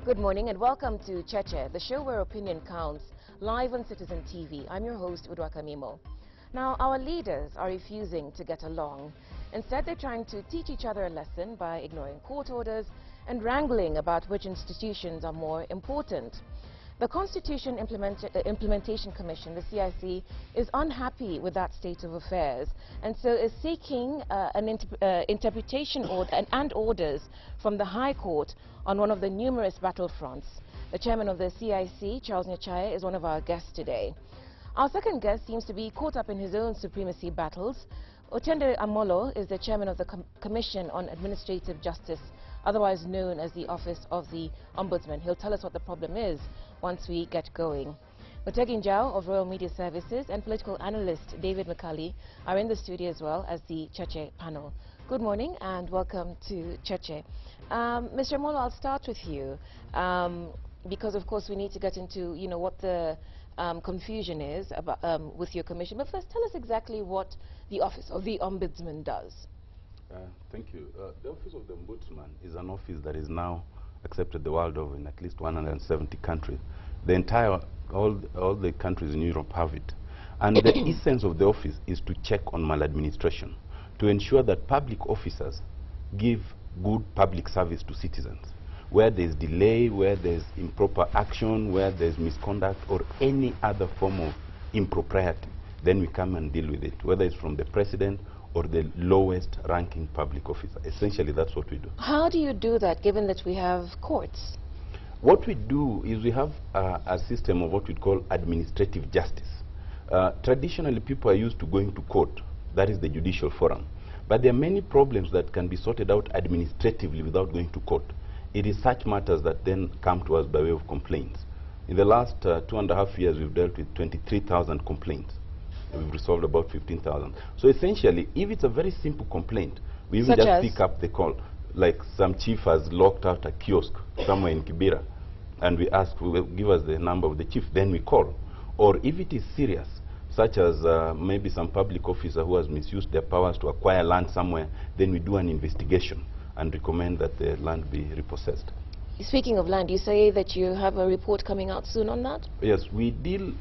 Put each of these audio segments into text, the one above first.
Good morning and welcome to Cheche, the show where opinion counts, live on Citizen TV. I'm your host, Udwaka Mimo. Now, our leaders are refusing to get along. Instead, they're trying to teach each other a lesson by ignoring court orders and wrangling about which institutions are more important. The Constitution Implementation Commission, the CIC, is unhappy with that state of affairs and so is seeking an interpretation and orders from the High Court on one of the numerous battlefronts. The chairman of the CIC, Charles Cheche, is one of our guests today. Our second guest seems to be caught up in his own supremacy battles. Otende Amolo is the chairman of the Commission on Administrative Justice, otherwise known as the Office of the Ombudsman. He'll tell us what the problem is once we get going. Mutegi Njau of Royal Media Services and political analyst David McCulley are in the studio as well as the Cheche panel. Good morning and welcome to Cheche. Mr. Amolo, I'll start with you because of course we need to get into what the confusion is about, with your commission. But first, tell us exactly what the Office of the Ombudsman does. Thank you. The Office of the Ombudsman is an office that is now accepted the world over in at least 170 countries. The entire, all the countries in Europe have it. And the essence of the office is to check on maladministration, to ensure that public officers give good public service to citizens. Where there's delay, where there's improper action, where there's misconduct or any other form of impropriety, then we come and deal with it, whether it's from the president or the lowest ranking public officer. Essentially, that's what we do. How do you do that, given that we have courts? What we do is we have a system of what we call administrative justice. Traditionally, people are used to going to court. That is the judicial forum. But there are many problems that can be sorted out administratively without going to court. It is such matters that then come to us by way of complaints. In the last 2.5 years, we've dealt with 23,000 complaints. We've resolved about 15,000. So essentially, if it's a very simple complaint, we even just pick up the call. Like some chief has locked out a kiosk somewhere in Kibera, and we ask, give us the number of the chief, then we call. Or if it is serious, such as maybe some public officer who has misused their powers to acquire land somewhere, then we do an investigation and recommend that the land be repossessed. Speaking of land, you say that you have a report coming out soon on that? Yes, we deal,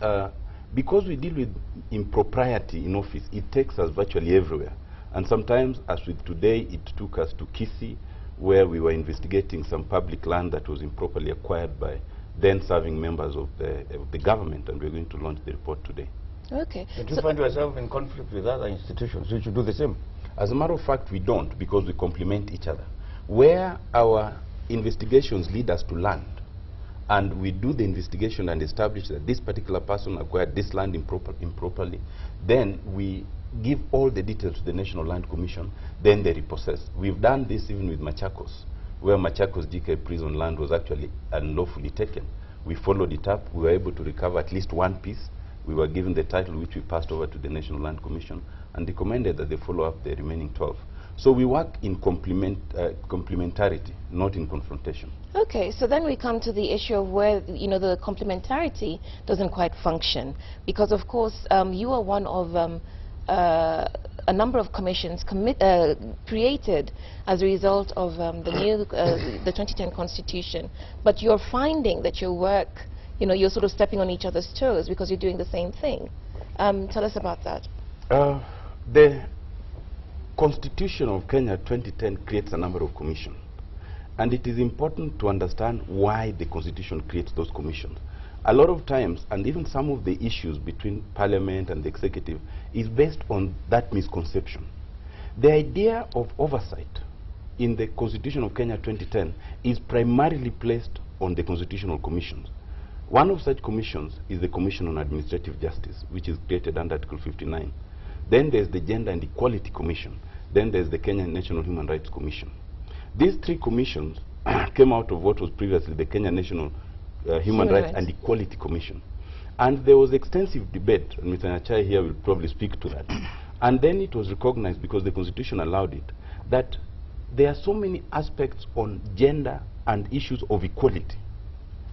because we deal with impropriety in office, it takes us virtually everywhere. And sometimes, as with today, it took us to Kisii, where we were investigating some public land that was improperly acquired by then serving members of the government, and we're going to launch the report today. Okay. Do you find yourself in conflict with other institutions? You should do the same. As a matter of fact, we don't, because we complement each other. Where our investigations lead us to land, and we do the investigation and establish that this particular person acquired this land improperly, then we give all the details to the National Land Commission, then they repossess. We've done this even with Machakos, where Machakos GK prison land was actually unlawfully taken. We followed it up. We were able to recover at least one piece. We were given the title, which we passed over to the National Land Commission and recommended that they follow up the remaining 12. So we work in complementarity, not in confrontation. Okay, so then we come to the issue of where, the complementarity doesn't quite function. Because, of course, you are one of a number of commissions created as a result of the 2010 Constitution. But you're finding that your work, you're sort of stepping on each other's toes because you're doing the same thing. Tell us about that. The Constitution of Kenya 2010 creates a number of commissions. And it is important to understand why the Constitution creates those commissions. A lot of times, and even some of the issues between Parliament and the Executive, is based on that misconception. The idea of oversight in the Constitution of Kenya 2010 is primarily placed on the constitutional commissions. One of such commissions is the Commission on Administrative Justice, which is created under Article 59. Then there's the Gender and Equality Commission. Then there's the Kenya National Human Rights Commission. These three commissions came out of what was previously the Kenya National Human Rights and Equality Commission. And there was extensive debate, and Mr. Nyachai here will probably speak to that. And then it was recognized, because the Constitution allowed it, that there are so many aspects on gender and issues of equality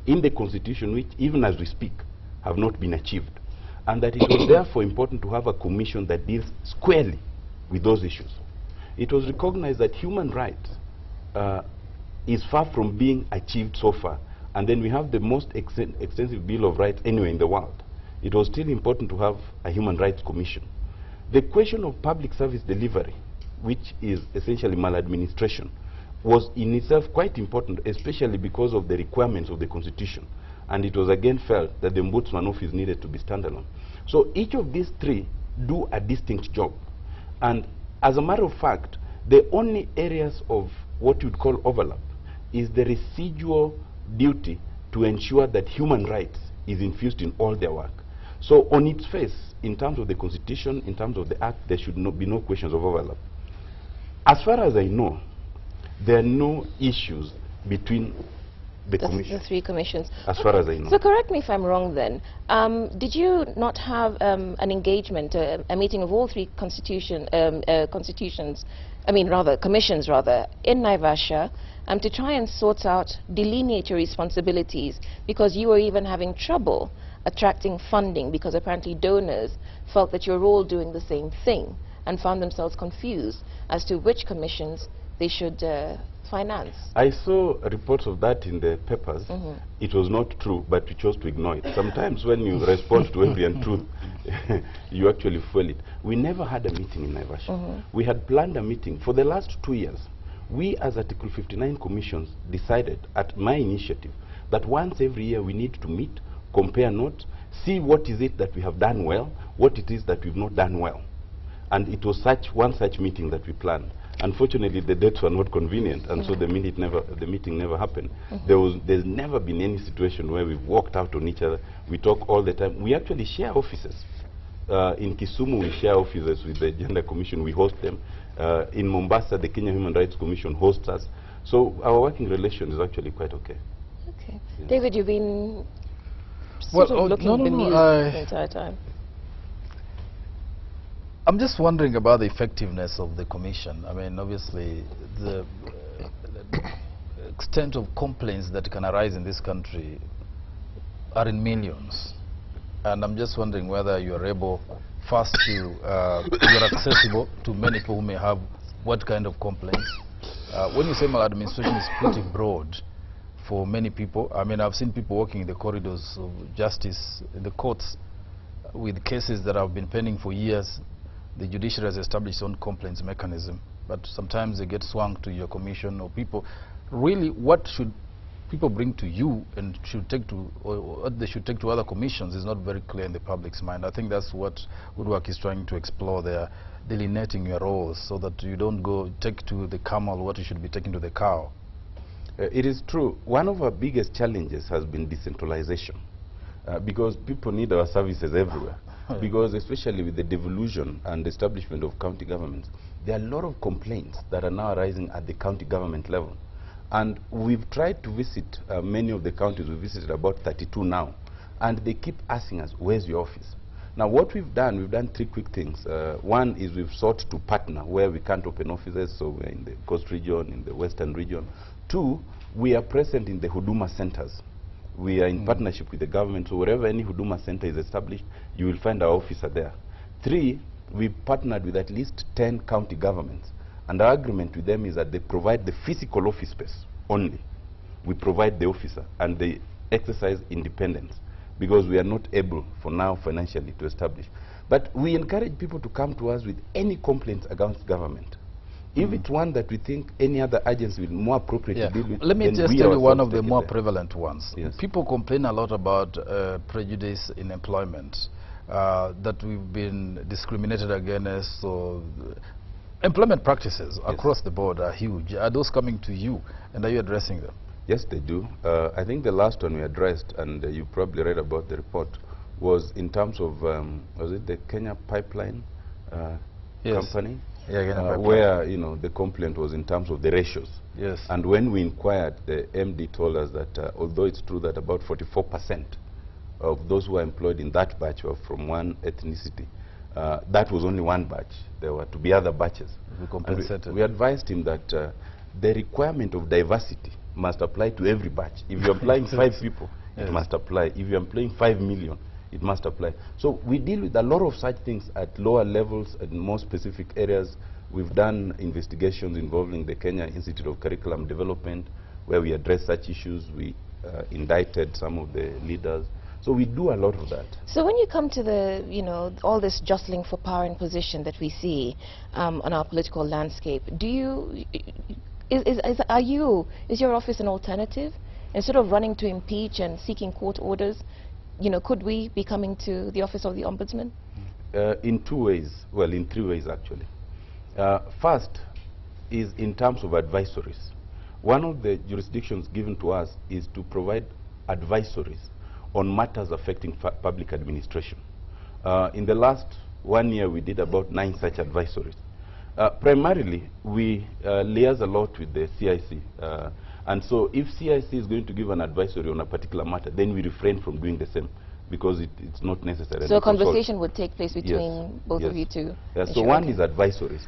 in the Constitution which, even as we speak, have not been achieved. And that it was therefore important to have a commission that deals squarely with those issues. It was recognized that human rights is far from being achieved so far and then we have the most extensive Bill of Rights anywhere in the world, it was still important to have a Human Rights Commission. The question of public service delivery, which is essentially maladministration, was in itself quite important, especially because of the requirements of the Constitution. And it was again felt that the Ombudsman office needed to be standalone. So each of these three do a distinct job. And as a matter of fact, the only areas of what you'd call overlap is the residual duty to ensure that human rights is infused in all their work. So on its face, in terms of the Constitution, in terms of the Act, there should be no questions of overlap. As far as I know, there are no issues between the three commissions. As far as I know. So correct me if I'm wrong then. Did you not have an engagement, a meeting of all three commissions, in Naivasha, to try and sort out, delineate your responsibilities, because you were even having trouble attracting funding because apparently donors felt that you're all doing the same thing and found themselves confused as to which commissions they should finance? I saw reports of that in the papers. It was not true, but we chose to ignore it. Sometimes when you respond to every untruth, you actually fuel it. We never had a meeting in Naivasha. We had planned a meeting. For the last 2 years, we as Article 59 commissions decided, at my initiative, that once every year we need to meet, compare notes, see what is it that we have done well, what it is that we've not done well. And it was one such meeting that we planned. Unfortunately, the dates were not convenient, and so the meeting never happened. There's never been any situation where we've walked out on each other. We talk all the time. We actually share offices. In Kisumu, we share offices with the Gender Commission. We host them. In Mombasa, the Kenya Human Rights Commission hosts us. So our working relation is actually quite okay. Okay. Yeah. David, you've been sort of looking bemused the entire time. I'm just wondering about the effectiveness of the commission. I mean, obviously, the extent of complaints that can arise in this country are in millions. And I'm just wondering whether you're able, first, to, you're accessible to many people who may have what kind of complaints. When you say maladministration, is pretty broad for many people. I mean, I've seen people walking in the corridors of justice, in the courts, with cases that have been pending for years. The judiciary has established its own complaints mechanism, but sometimes they get swung to your commission or people. Really, what should people bring to you and should take to, or what they should take to other commissions is not very clear in the public's mind. I think that's what Woodwork is trying to explore there, delineating your roles so that you don't go take to the camel what you should be taking to the cow. It is true. One of our biggest challenges has been decentralization, because people need our services everywhere. Because especially with the devolution and establishment of county governments, there are a lot of complaints that are now arising at the county government level. And we've tried to visit many of the counties. We've visited about 32 now. And they keep asking us, where's your office? Now what we've done three quick things. One is we've sought to partner where we can't open offices, so we're in the coast region, in the western region. Two, we are present in the Huduma centers. We are in partnership with the government, so wherever any Huduma center is established, you will find our officer there. Three, we partnered with at least 10 county governments, and our agreement with them is that they provide the physical office space only. We provide the officer, and they exercise independence, because we are not able, for now, financially to establish. But we encourage people to come to us with any complaints against government. If it's one that we think any other agency will more appropriately deal with, let me just tell you one of the more there. Prevalent ones. Yes. People complain a lot about prejudice in employment, that we've been discriminated against, or employment practices across the board are huge. Are those coming to you, and are you addressing them? Yes, they do. I think the last one we addressed, and you probably read about the report, was in terms of, was it the Kenya Pipeline company? Yeah, where the complaint was in terms of the ratios. Yes. And when we inquired, the MD told us that although it's true that about 44% of those who are employed in that batch were from one ethnicity, that was only one batch. There were to be other batches. We advised him that the requirement of diversity must apply to every batch. If you're employing 5 people, it must apply. If you're employing 5 million, it must apply. So we deal with a lot of such things at lower levels and more specific areas. We've done investigations involving the Kenya Institute of Curriculum Development, where we address such issues. We indicted some of the leaders. So we do a lot of that. So when you come to the, all this jostling for power and position that we see on our political landscape, do you, is your office an alternative? Instead of running to impeach and seeking court orders, could we be coming to the office of the Ombudsman? In two ways, well, in three ways actually. First is in terms of advisories. One of the jurisdictions given to us is to provide advisories on matters affecting public administration. In the last 1 year, we did about 9 such advisories. Primarily, we liaise a lot with the CIC. And so if CIC is going to give an advisory on a particular matter, then we refrain from doing the same because it's not necessary. So a conversation would take place between both of you two? Yes, so one is advisories.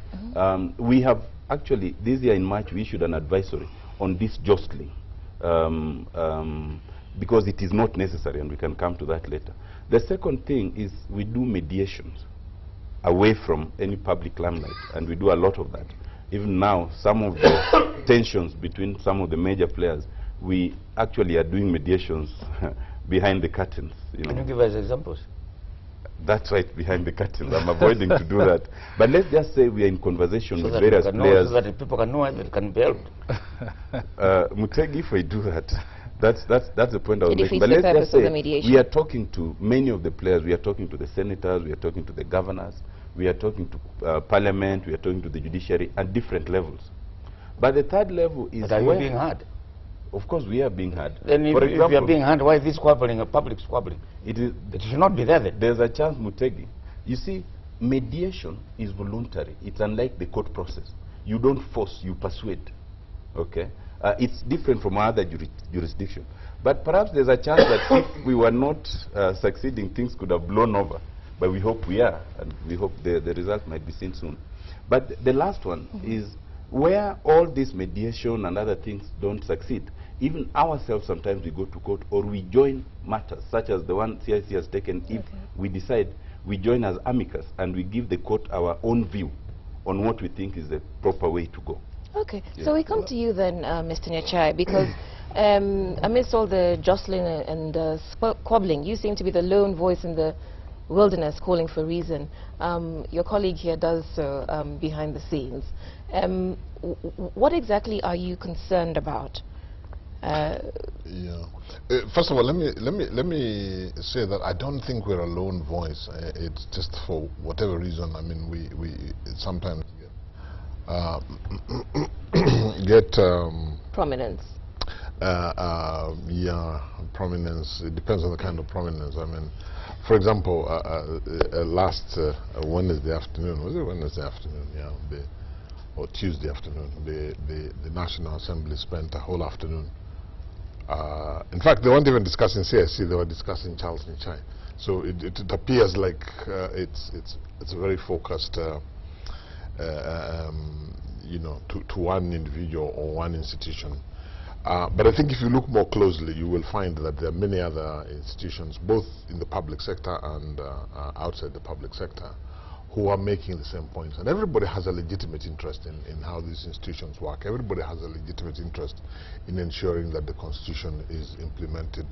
We have actually, this year in March, we issued an advisory on this jostling. Because it is not necessary, and we can come to that later. The second thing is we do mediations away from any public limelight, and we do a lot of that. Even now, some of the tensions between some of the major players, we actually are doing mediations behind the curtains. Can you give us examples? That's right, behind the curtains. I'm avoiding to do that. But let's just say we are in conversation with various players. So that people can know and it can be helped. Mutegi, if I do that, that's the point I was making. But let's just say we are talking to many of the players. We are talking to the senators, we are talking to the governors, we are talking to parliament, we are talking to the judiciary at different levels. But the third level is... But are you being heard? Of course we are being heard. Then if you are being heard, why is this squabbling, a public squabbling? It should not be there then. There's a chance, Mutegi. You see, mediation is voluntary. It's unlike the court process. You don't force, you persuade. Okay? It's different from other jurisdictions. But perhaps there's a chance that if we were not succeeding, things could have blown over. But we hope we are, and we hope the result might be seen soon. But the last one is where all this mediation and other things don't succeed. Even ourselves, sometimes we go to court or we join matters, such as the one CIC has taken. If we decide, we join as amicus and we give the court our own view on what we think is the proper way to go. Okay, so we come to you then, Mr. Cheche, because amidst all the jostling and squabbling, you seem to be the lone voice in the wilderness calling for reason. Your colleague here does so behind the scenes. What exactly are you concerned about? First of all, let me say that I don't think we're a lone voice. It's just for whatever reason. I mean, we sometimes get prominence. Yeah, prominence. It depends on the kind of prominence. I mean, for example, last Wednesday afternoon, was it Wednesday afternoon? Yeah, or Tuesday afternoon, the National Assembly spent a whole afternoon. In fact, they weren't even discussing CSC; they were discussing Charles Nichai. So it appears like it's a very focused, you know, to one individual or one institution. But I think if you look more closely, you will find that there are many other institutions, both in the public sector and outside the public sector, who are making the same points. And everybody has a legitimate interest in how these institutions work. Everybody has a legitimate interest in ensuring that the Constitution is implemented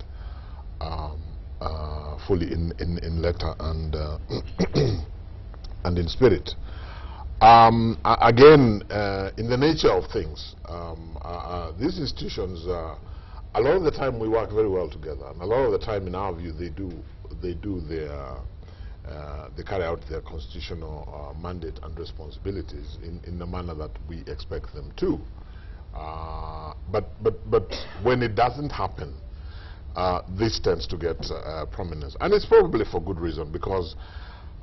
fully in letter and, and in spirit. Again, in the nature of things, these institutions, a lot of the time we work very well together, and a lot of the time, in our view, they carry out their constitutional mandate and responsibilities in the manner that we expect them to. But when it doesn't happen, this tends to get prominence, and it's probably for good reason, because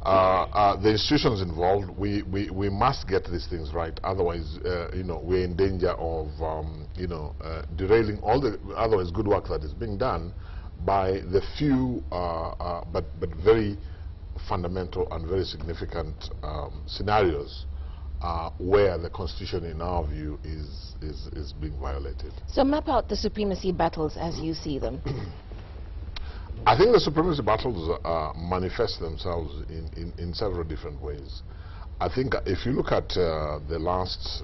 the institutions involved, we must get these things right. Otherwise, you know, we're in danger of, you know, derailing all the otherwise good work that is being done by the few, but very fundamental and very significant scenarios where the Constitution, in our view, is being violated. So map out the supremacy battles as you see them. I think the supremacy battles manifest themselves in several different ways. I think if you look at the last,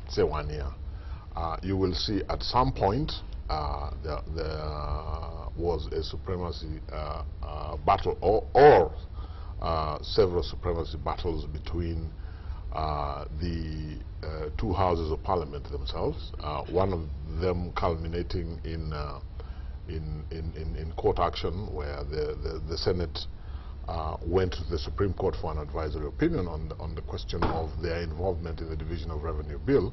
say, 1 year, you will see at some point there was a supremacy battle or several supremacy battles between the two houses of parliament themselves, one of them culminating in court action where the Senate went to the Supreme Court for an advisory opinion on the question of their involvement in the Division of Revenue Bill,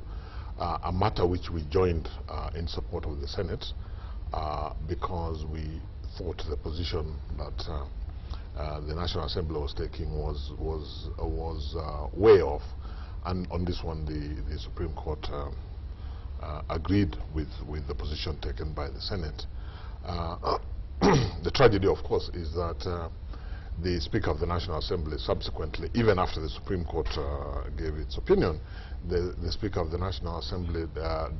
a matter which we joined in support of the Senate because we thought the position that the National Assembly was taking was way off, and on this one the Supreme Court agreed with the position taken by the Senate. The tragedy, of course, is that the Speaker of the National Assembly subsequently, even after the Supreme Court gave its opinion, the Speaker of the National Assembly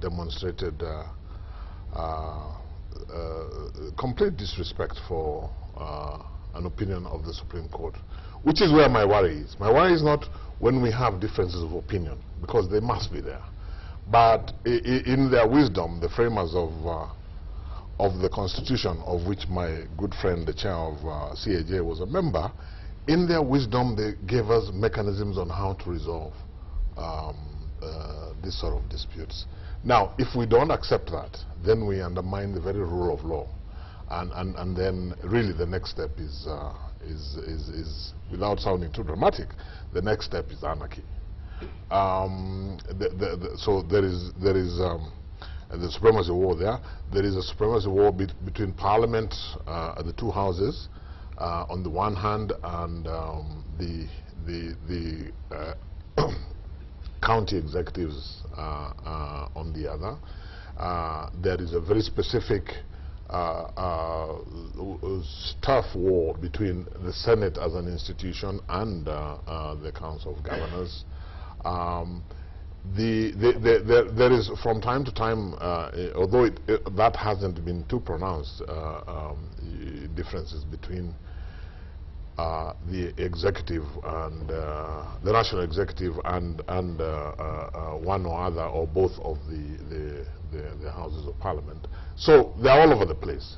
demonstrated complete disrespect for an opinion of the Supreme Court, which is where my worry is. My worry is not when we have differences of opinion, because they must be there, but in their wisdom, the framers of the Constitution, of which my good friend, the chair of CAJ, was a member, in their wisdom, they gave us mechanisms on how to resolve this sort of disputes. Now, if we don't accept that, then we undermine the very rule of law. And then really the next step is without sounding too dramatic, the next step is anarchy. So there is the supremacy war there. There is a supremacy war between Parliament, the two houses, on the one hand, and the county executives on the other. There is a very specific tough war between the Senate as an institution and the Council of Governors. There is from time to time, although that hasn't been too pronounced, differences between the executive and the national executive and one or other or both of the houses of parliament. So they're all over the place.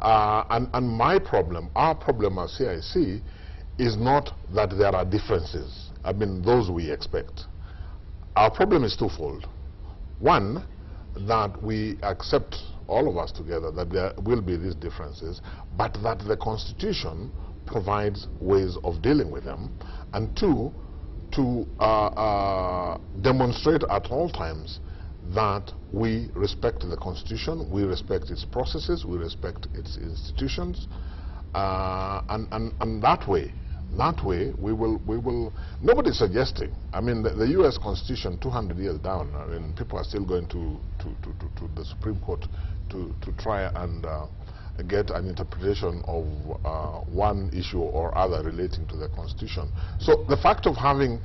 And my problem, our problem as CIC, is not that there are differences. I mean, those we expect. Our problem is twofold. One, that we accept, all of us together, that there will be these differences, but that the Constitution provides ways of dealing with them. And two, to demonstrate at all times that we respect the Constitution, we respect its processes, we respect its institutions, and that way we will, nobody's suggesting, I mean, the US Constitution 200 years down, I mean, people are still going to the Supreme Court to try and get an interpretation of one issue or other relating to the Constitution. So the fact of having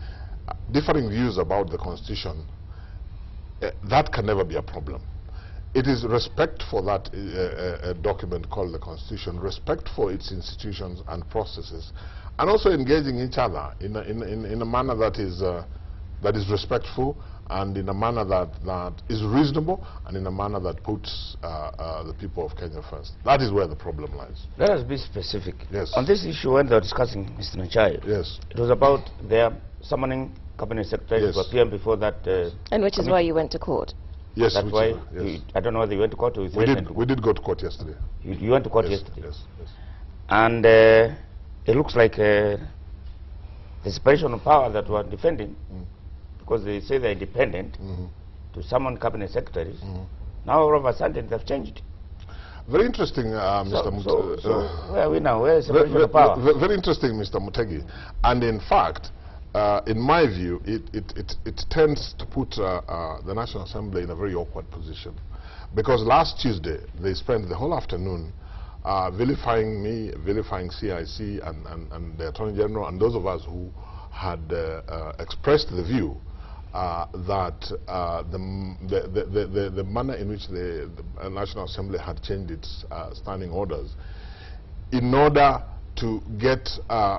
differing views about the Constitution, that can never be a problem. It is respect for that document called the Constitution, respect for its institutions and processes, and also engaging each other in a manner that is respectful, and in a manner that is reasonable, and in a manner that puts the people of Kenya first. That is where the problem lies. Let us be specific. Yes. On this issue, when they were discussing, Mr. Nchai, yes, it was about their summoning cabinet secretary yes. to appear before that. And which is why you went to court. Yes, that's why yes. I don't know whether you went to court or we did go to court yesterday. You went to court yes, yesterday. Yes, yes. And it looks like the separation of power that we're defending, because they say they're independent, to summon cabinet secretaries. Now all of a sudden they've changed. Very interesting, Mr. So where are we now? Where is separation of power? Very interesting, Mr. Mutegi. And in fact, in my view, it tends to put the National Assembly in a very awkward position. Because last Tuesday, they spent the whole afternoon vilifying me, vilifying CIC and the Attorney General, and those of us who had expressed the view that the manner in which the National Assembly had changed its standing orders in order to get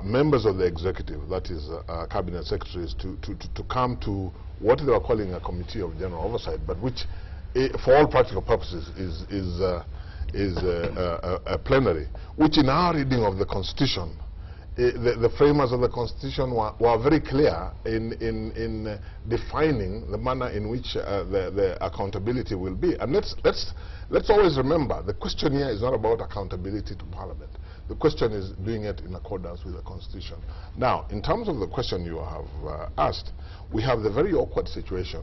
members of the executive, that is cabinet secretaries, to come to what they were calling a committee of general oversight, but which for all practical purposes, is a plenary, which in our reading of the Constitution, the framers of the Constitution were very clear in defining the manner in which the accountability will be. And let's always remember, the question here is not about accountability to Parliament. The question is doing it in accordance with the Constitution. Now, in terms of the question you have asked, we have the very awkward situation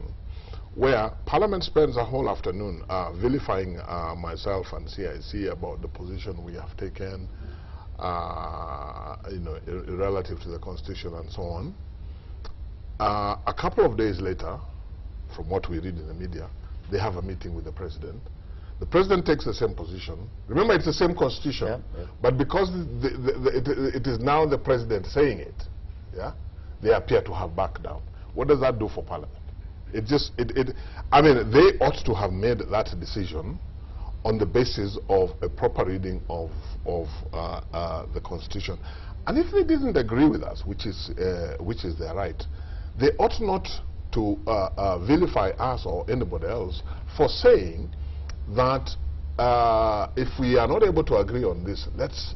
where Parliament spends a whole afternoon vilifying myself and CIC about the position we have taken, you know, relative to the Constitution and so on. A couple of days later, from what we read in the media, they have a meeting with the President. The President takes the same position. Remember, it's the same Constitution, yeah. But because it is now the President saying it, yeah, they appear to have backed down. What does that do for Parliament? I mean, they ought to have made that decision on the basis of a proper reading of the Constitution. And if they didn't agree with us, which is their right, they ought not to vilify us or anybody else for saying that if we are not able to agree on this, let's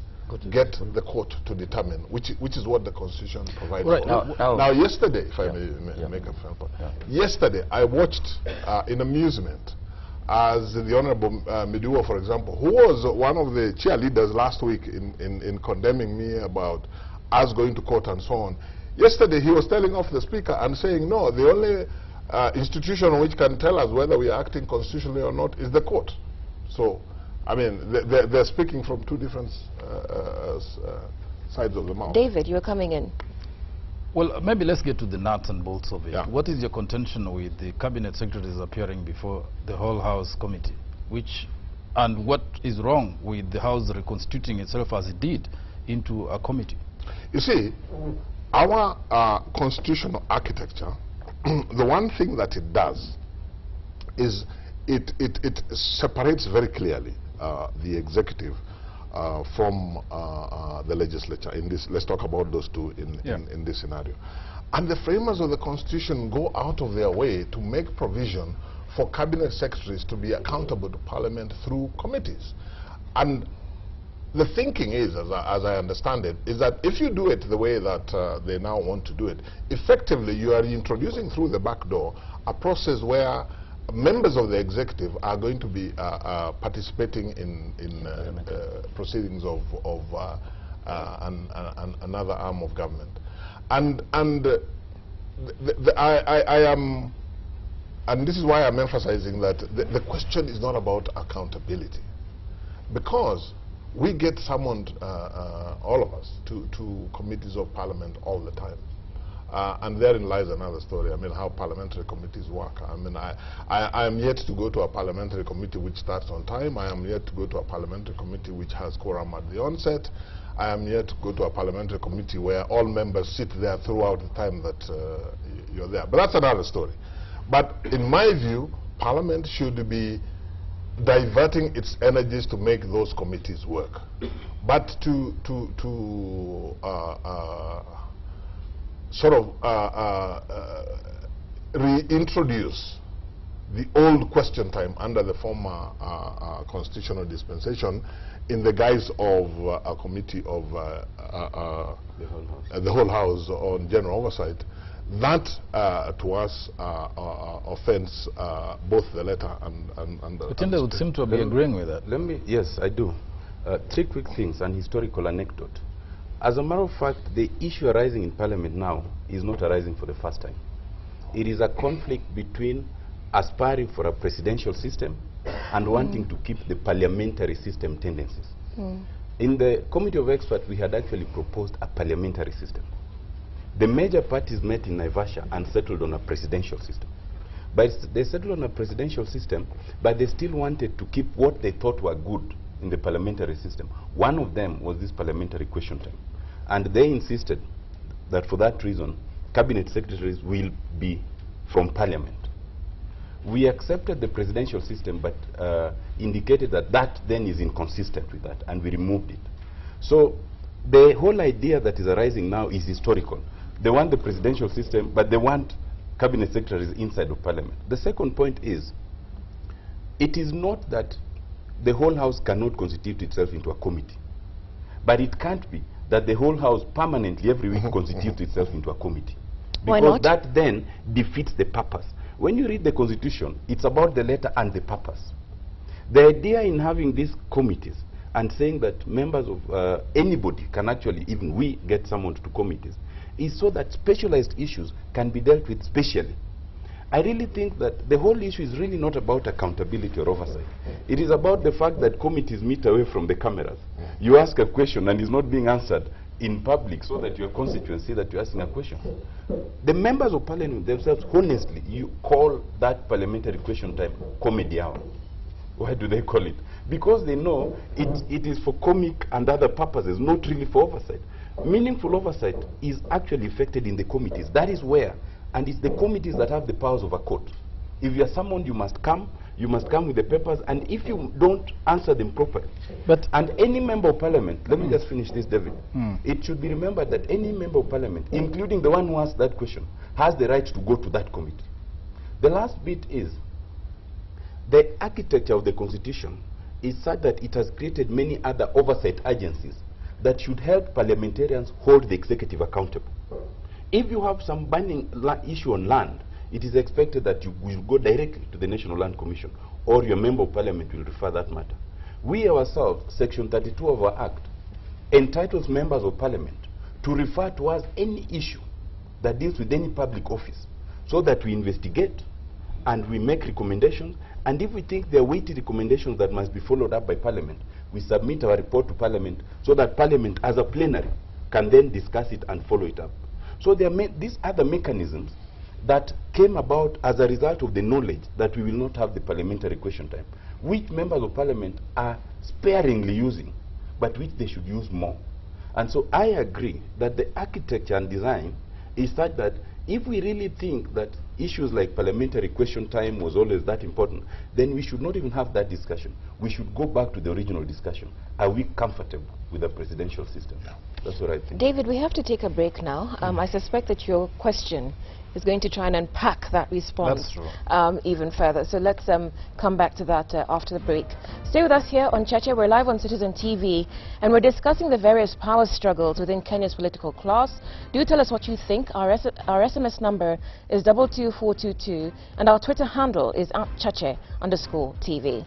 get the court to determine, which is what the Constitution provides. Right. Now, yesterday, if I may make a final point, yesterday I watched in amusement as the Honorable Miduo, for example, who was one of the cheerleaders last week in condemning me about us going to court and so on. Yesterday he was telling off the Speaker and saying, no, the only institution which can tell us whether we are acting constitutionally or not is the court. So, I mean, they're speaking from two different sides of the mouth. David, you're coming in. Well, maybe let's get to the nuts and bolts of it. Yeah. What is your contention with the cabinet secretaries appearing before the whole House committee? And what is wrong with the House reconstituting itself as it did into a committee? You see, our constitutional architecture, the one thing that it does is it separates very clearly the executive from the legislature. In this, let's talk about those two in this scenario. And the framers of the Constitution go out of their way to make provision for cabinet secretaries to be accountable to Parliament through committees. And the thinking is, as I understand it, is that if you do it the way that they now want to do it, effectively you are introducing through the back door a process where members of the executive are going to be participating in proceedings of another arm of government. And this is why I'm emphasizing that the question is not about accountability, because we get summoned, all of us, to committees of Parliament all the time. And therein lies another story. I mean, how parliamentary committees work. I mean, I am yet to go to a parliamentary committee which starts on time. I am yet to go to a parliamentary committee which has quorum at the onset. I am yet to go to a parliamentary committee where all members sit there throughout the time that you're there. But that's another story. But in my view, Parliament should be diverting its energies to make those committees work. But to sort of reintroduce the old question time under the former constitutional dispensation in the guise of a committee of the whole House on general oversight, that to us offends both the letter and the... But would seem to be agreeing with that. Yes, I do. Three quick things, an historical anecdote. As a matter of fact, the issue arising in Parliament now is not arising for the first time. It is a conflict between aspiring for a presidential system and wanting to keep the parliamentary system tendencies. In the Committee of Experts, we had actually proposed a parliamentary system. The major parties met in Naivasha and settled on a presidential system. But they settled on a presidential system, but they still wanted to keep what they thought were good in the parliamentary system. One of them was this parliamentary question time. And they insisted that for that reason, cabinet secretaries will be from Parliament. We accepted the presidential system, but indicated that that then is inconsistent with that, and we removed it. So the whole idea that is arising now is historical. They want the presidential system, but they want cabinet secretaries inside of Parliament. The second point is, it is not that the whole House cannot constitute itself into a committee, but it can't be that the whole House permanently every week constitutes itself into a committee. Why Because not? that then defeats the purpose. When you read the Constitution, it's about the letter and the purpose. The idea in having these committees and saying that members of anybody can actually, even we, get summoned to committees, is so that specialized issues can be dealt with specially. I really think that the whole issue is really not about accountability or oversight. It is about the fact that committees meet away from the cameras. You ask a question and it's not being answered in public so that your constituents see that you're asking a question. The members of parliament themselves, honestly, you call that parliamentary question time comedy hour. Why do they call it? Because they know it is for comic and other purposes, not really for oversight. Meaningful oversight is actually effected in the committees. That is where, and it's the committees that have the powers of a court. If you are summoned, you must come with the papers, and if you don't answer them properly. But and any member of parliament, let me just finish this, David. It should be remembered that any member of parliament, including the one who asked that question, has the right to go to that committee. The last bit is, the architecture of the Constitution is such that it has created many other oversight agencies that should help parliamentarians hold the executive accountable. If you have some burning issue on land, it is expected that you will go directly to the National Land Commission, or your member of parliament will refer that matter. We ourselves, Section 32 of our Act, entitles members of parliament to refer to us any issue that deals with any public office, so that we investigate and we make recommendations, and if we think there are weighty recommendations that must be followed up by parliament, we submit our report to parliament, so that parliament as a plenary can then discuss it and follow it up. So there are these other mechanisms that came about as a result of the knowledge that we will not have the parliamentary question time, which members of parliament are sparingly using, but which they should use more. And so I agree that the architecture and design is such that if we really think that issues like parliamentary question time was always that important, then we should not even have that discussion. We should go back to the original discussion. Are we comfortable with the presidential system? That's what I think. David, we have to take a break now. I suspect that your question is going to try and unpack that response. That's true. Even further. So let's come back to that after the break. Stay with us here on Cheche. We're live on Citizen TV, and we're discussing the various power struggles within Kenya's political class. Do tell us what you think. Our SMS number is 22422, and our Twitter handle is @Cheche_TV.